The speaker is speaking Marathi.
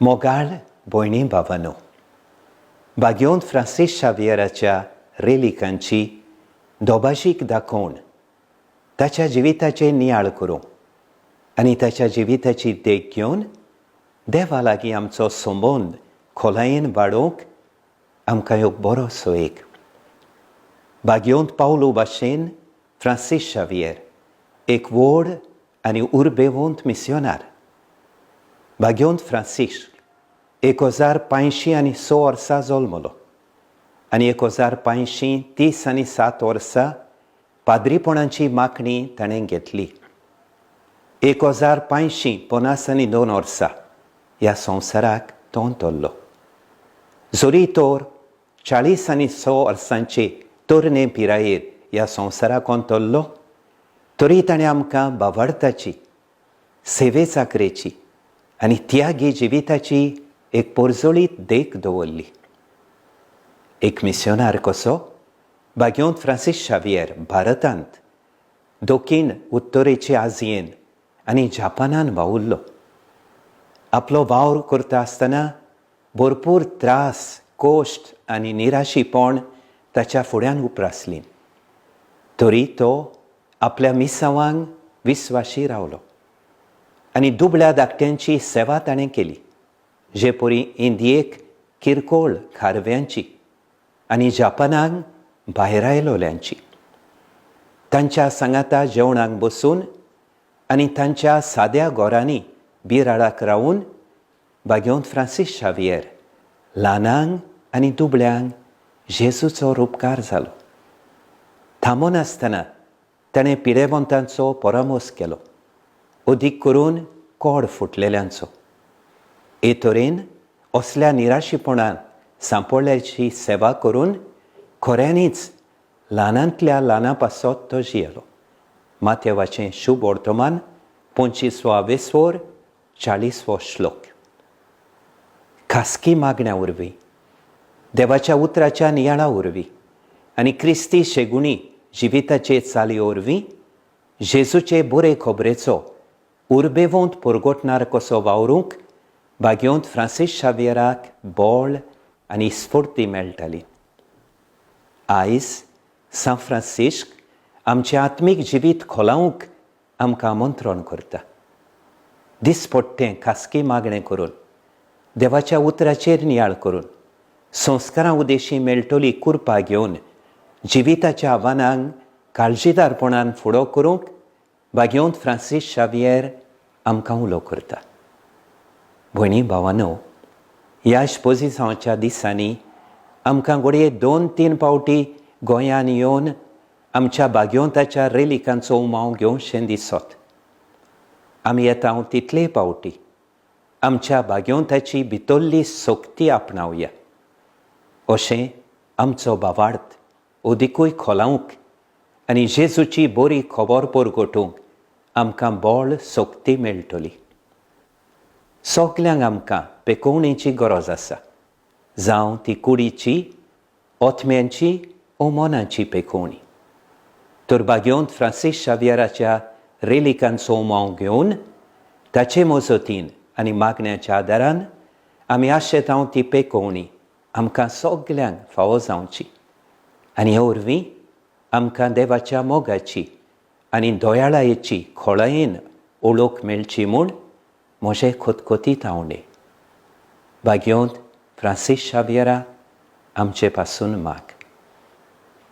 मोगाळ भयणी भावांनो, भाग्योंत फ्रांसीस शावियराच्या रेलिकांची दोबाशीक दाखोवन ताच्या जिविताचे नियाळ करूंक आनी ताच्या जिविताची देख घेवन देवा लागीं आमचो संबंद खोलायेन वाडोवंक आमकां एक बरो सयेक. भाग्योंत पावलो भाशेन फ्रांसीस शावियर एक व्हड आनी उर्बेवंत मिस्योनार. भाग्योंत फ्रांसीस 1506 वर्सां जल्मलो आनी 1537 वर्सां पाद्रीपणाची मागणी ताणें घेतली. 1552 वर्सां ह्या संवसाराक तो तोरलो. जरी तोर 46 वर्सांचे तरणे पिरायेर ह्या संवसाराक तोरलो, तरी ताणें आमकां भावार्थाची, सेवे चाकरेची आनी त्यागी जिविताची एक पोरजोळीत देख दवरली. एक मिस्योनार कसो भाग्योंत फ्रांसीस शावियर भारतांत, दक्षिण उत्तरेचे आजियेन आनी जापानान वावुरलो. आपलो वावर करता आसतना भरपूर त्रास, कोश्ट आनी निराशीपण ताच्या फुड्यान उप्रासलीं. तरी तो आपल्या मिसावांक विस्वाशी रावलो आनी दुबळ्या धाकट्यांची सेवा ताणें केली, जे परी इंडियेक किरकोळ खारव्यांची आनी जापानाक भायर आयलोल्यांची. तांच्या सांगाता जेवणाक बसून आनी तांच्या साद्या घोरांनी बिराडाक रावून भाग्योंत फ्रांसीस शावियर ल्हानांक आनी दुबळ्यांक जेजूचो उपकार जालो. थांबून आसतना ताणें पिडेवंतांचो परामोस केलो, अदीक करून कोड फुटलेल्यांचो. हे तरेन असल्या निराशीपणान सांपडल्याची सेवा करून खऱ्यांनीच ल्हानांतल्या ल्हाना पासत तो जियेलो. माथेवाचें शुभ वर्तमान 25 40 श्लोक. खासगी मागण्या उरवीं, देवाच्या उतराच्या नियाळा उरवीं आनी क्रिस्ती शेगुणी जिविताचे चाली वरवीं जेजूचे बरे खबरेचो उर्बेवंत परगटणार कसो वावरूंक भाग्योंत फ्रांसीस शावियराक बळ आनी स्फूर्ती मेळटाली. आयज सान फ्रांसिस्क आमचें आत्मीक जिवीत खोलावंक आमकां आमंत्रण करता. दिसपट्टें खासगी मागणें करून, देवाच्या उतराचेर नियाळ करून, संस्कारां उदेशी मेळटली कुरपा घेवन जिविताच्या आव्हानांक काळजीदारपणान फुडो करूंक भाग्योंत फ्रांसीस शावियर आमकां उलो करता. भयणी भावांनो, ह्या एक्सपोजिशनाच्या दिसांनी आमकां घडये 2-3 फावटी गोंयांत येवन आमच्या भाग्योंताच्या रेलिकांचो उमाव घेवचें दिसत. आमी येता तितले फावटी आमच्या भाग्योंताची भितरली सोक्ती आपणावया. अशें आमचो भावार्थ अदिकूय खोलावंक आनी जेजूची बरी खबर परगटूंक आमकां बळ सोक्ती मेळटली. सगल्यांक आमकां पेकोवणेची गरज आसा, जावं ती कुडीची, ओथम्यांची ओ मनाची पेकोवणी. तर भाग्योंत फ्रांसीस शावियराच्या रेलिकांचो उमाव घेवन ताचे मजतीन आनी मागण्याच्या आदारान आमी आशेतांव ती पेकोवणी आमकां सगल्यांक फावो जावची आनी हे वरवीं आमकां देवाच्या मोगाची आनी दोयाळायेची खोळायेन ओळख मेळची म्हूण म्हजें खोतखोतीत आवडे. भाग्योंत फ्रांसीस शावियरा आमचे पासून माग.